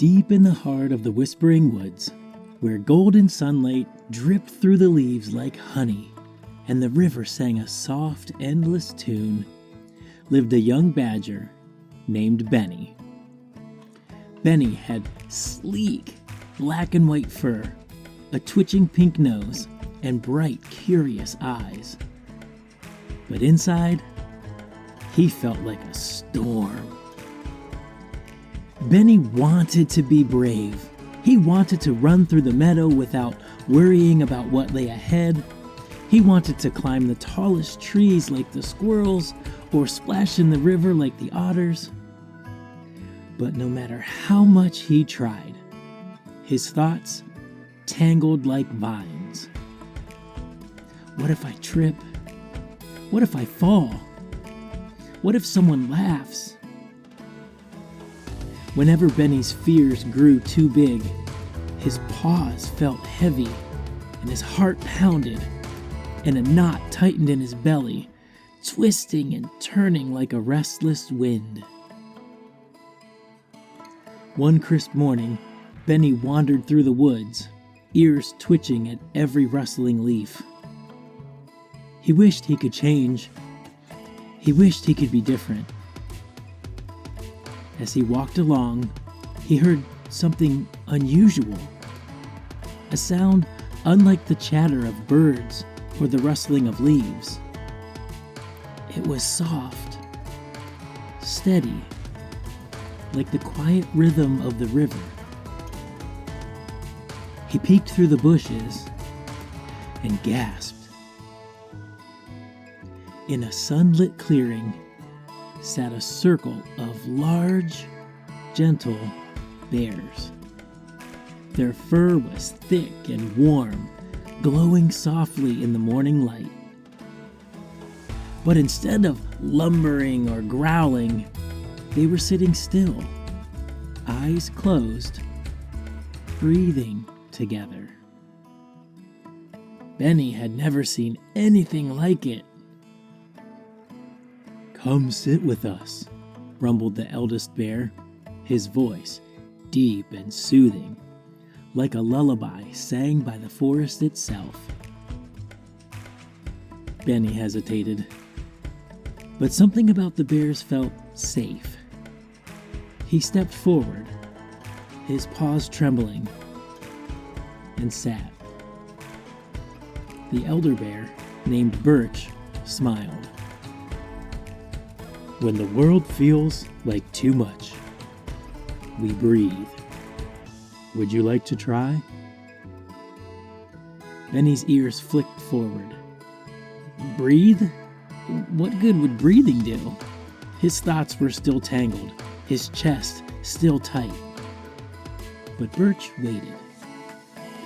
Deep in the heart of the whispering woods, where golden sunlight dripped through the leaves like honey, and the river sang a soft, endless tune, lived a young badger named Benny. Benny had sleek, black and white fur, a twitching pink nose, and bright, curious eyes. But inside, he felt like a storm. Benny wanted to be brave. He wanted to run through the meadow without worrying about what lay ahead. He wanted to climb the tallest trees like the squirrels or splash in the river like the otters. But no matter how much he tried, his thoughts tangled like vines. What if I trip? What if I fall? What if someone laughs? Whenever Benny's fears grew too big, his paws felt heavy and his heart pounded, and a knot tightened in his belly, twisting and turning like a restless wind. One crisp morning, Benny wandered through the woods, ears twitching at every rustling leaf. He wished he could change. He wished he could be different. As he walked along, he heard something unusual. A sound unlike the chatter of birds or the rustling of leaves. It was soft, steady, like the quiet rhythm of the river. He peeked through the bushes and gasped. In a sunlit clearing sat a circle of large, gentle bears. Their fur was thick and warm, glowing softly in the morning light. But instead of lumbering or growling, they were sitting still, eyes closed, breathing together. Benny had never seen anything like it. "Come sit with us," rumbled the eldest bear, his voice deep and soothing, like a lullaby sang by the forest itself. Benny hesitated, but something about the bears felt safe. He stepped forward, his paws trembling, and sat. The elder bear, named Birch, smiled. "When the world feels like too much, we breathe. Would you like to try?" Benny's ears flicked forward. Breathe? What good would breathing do? His thoughts were still tangled, his chest still tight. But Birch waited,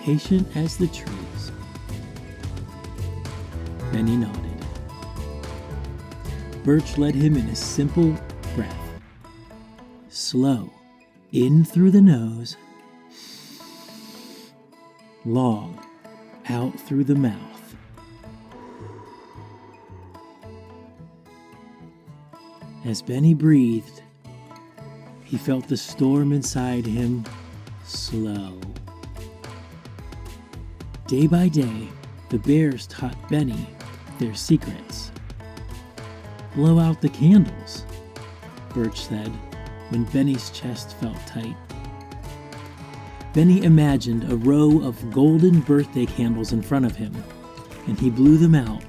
patient as the trees. Benny nodded. Birch led him in a simple breath. Slow, in through the nose, long, out through the mouth. As Benny breathed, he felt the storm inside him slow. Day by day, the bears taught Benny their secrets. "Blow out the candles," Birch said, when Benny's chest felt tight. Benny imagined a row of golden birthday candles in front of him, and he blew them out,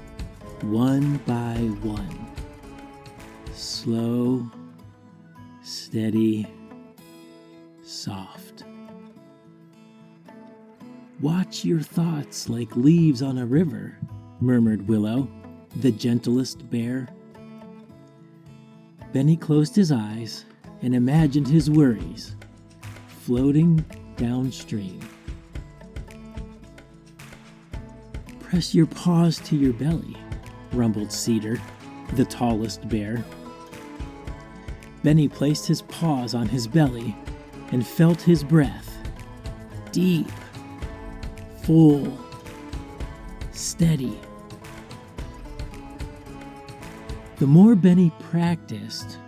one by one. Slow, steady, soft. "Watch your thoughts like leaves on a river," murmured Willow, the gentlest bear. Benny closed his eyes and imagined his worries floating downstream. "Press your paws to your belly," rumbled Cedar, the tallest bear. Benny placed his paws on his belly and felt his breath, deep, full, steady. The more Benny practiced,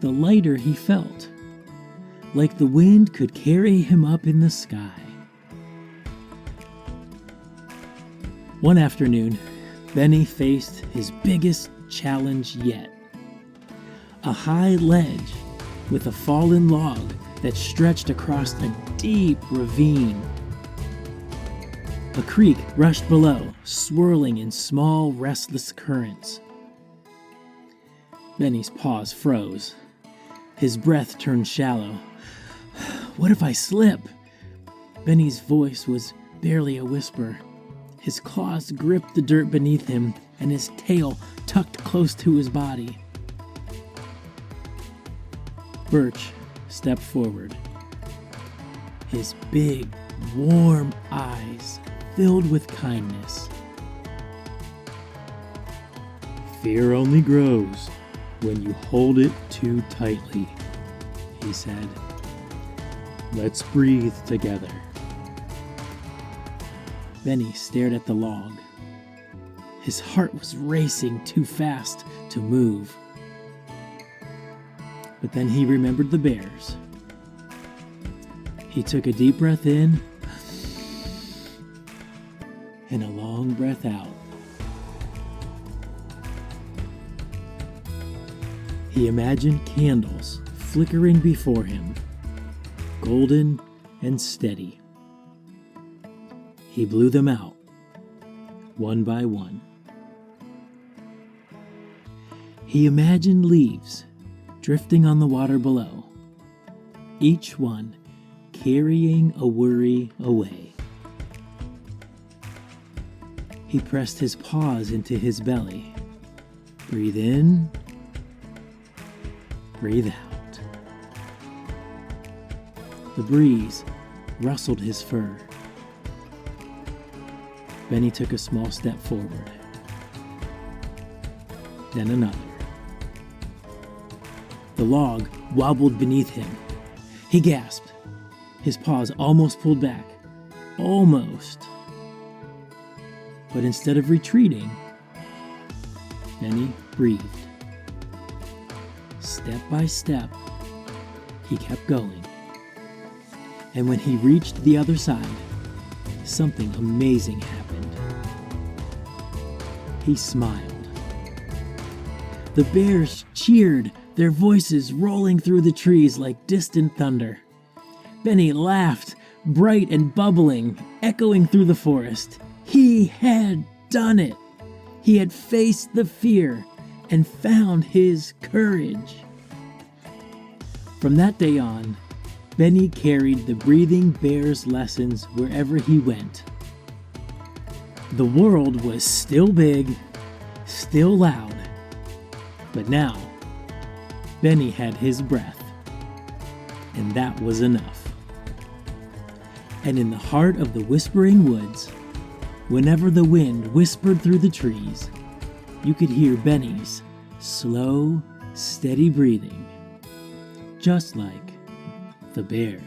the lighter he felt. like the wind could carry him up in the sky. One afternoon, Benny faced his biggest challenge yet. A high ledge with a fallen log that stretched across a deep ravine. A creek rushed below, swirling in small, restless currents. Benny's paws froze. His breath turned shallow. What if I slip? Benny's voice was barely a whisper. His claws gripped the dirt beneath him, and his tail tucked close to his body. Birch stepped forward. His big, warm eyes filled with kindness. "Fear only grows when you hold it too tightly," he said. "Let's breathe together." Benny stared at the log. His heart was racing too fast to move. But then he remembered the bears. He took a deep breath in and a long breath out. He imagined candles flickering before him, golden and steady. He blew them out, one by one. He imagined leaves drifting on the water below, each one carrying a worry away. He pressed his paws into his belly. Breathe in, breathe out. The breeze rustled his fur. Benny took a small step forward, then another. The log wobbled beneath him. He gasped. His paws almost pulled back. Almost. But instead of retreating, Benny breathed. Step by step, he kept going. And when he reached the other side, something amazing happened. He smiled. The bears cheered, their voices rolling through the trees like distant thunder. Benny laughed, bright and bubbling, echoing through the forest. He had done it. He had faced the fear and found his courage. From that day on, Benny carried the Breathing Bears lessons wherever he went. The world was still big, still loud, but now Benny had his breath, and that was enough. And in the heart of the whispering woods, whenever the wind whispered through the trees, you could hear Benny's slow, steady breathing, just like the bears.